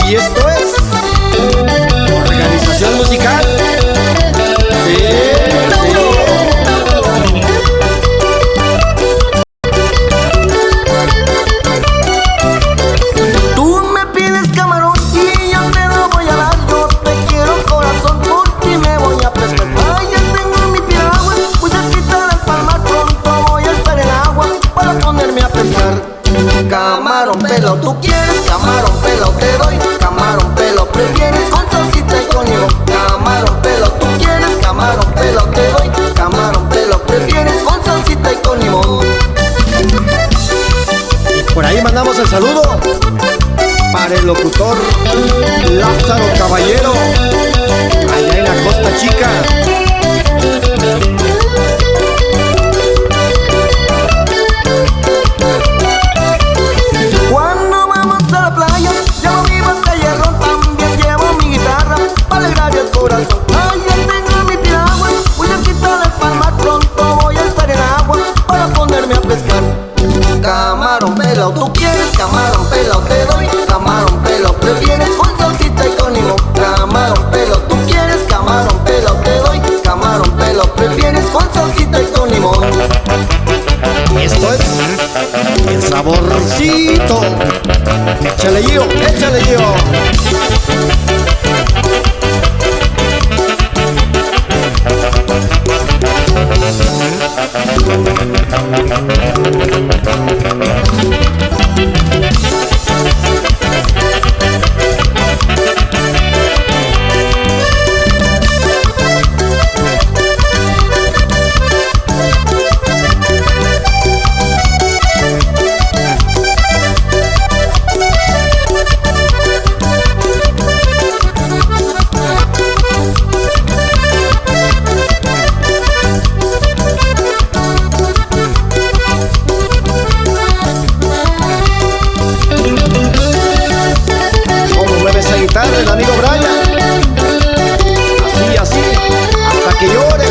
Y esto es Organización Musical. Sí, sí. Tú me pides camarón y yo te lo voy a dar. Yo te quiero corazón, por ti me voy a pescar. Ay, ya tengo mi piragua, voy a quitar el palmar. Pronto voy a estar en agua para ponerme a pescar. Camarón pelo, tú quieres, camarón pelo te doy. Camarón pelo prefieres, con salsita y con limón. Camarón pelo, tú quieres, camarón pelo te doy. Camarón pelo prefieres, con salsita y con limón. Y por ahí mandamos el saludo para el locutor Lázaro Caballero, allá en la Costa Chica. Cuando vamos a la playa, llevo mi botella de ron, también llevo mi guitarra para alegrar el corazón. Ay, ya tengo mi piragua, voy a quitar el palmar. Pronto voy a estar en agua para ponerme a pescar. Camarón pelo, tú quieres, camarón pelo te doy. Camarón pelo prefieres, con salsita y con limón. Camarón pelo, tú quieres, camarón pelo te doy. Camarón pelo prefieres, con salsita y con limón. Esto es el saborcito. Échale Gio, échale Gio. El amigo Brian, así, así, hasta que llore.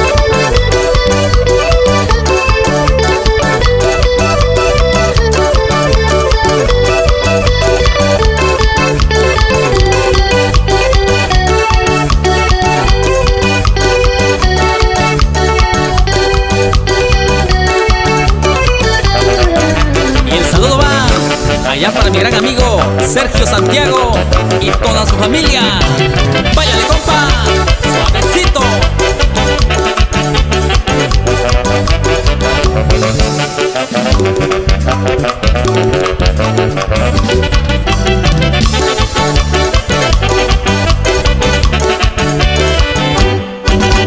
Y el saludo va allá para mi gran amigo Sergio Santiago y toda su familia. Váyale, compa, suavecito.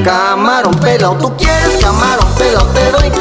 Camarón pelo, tú quieres, camarón pelo te doy.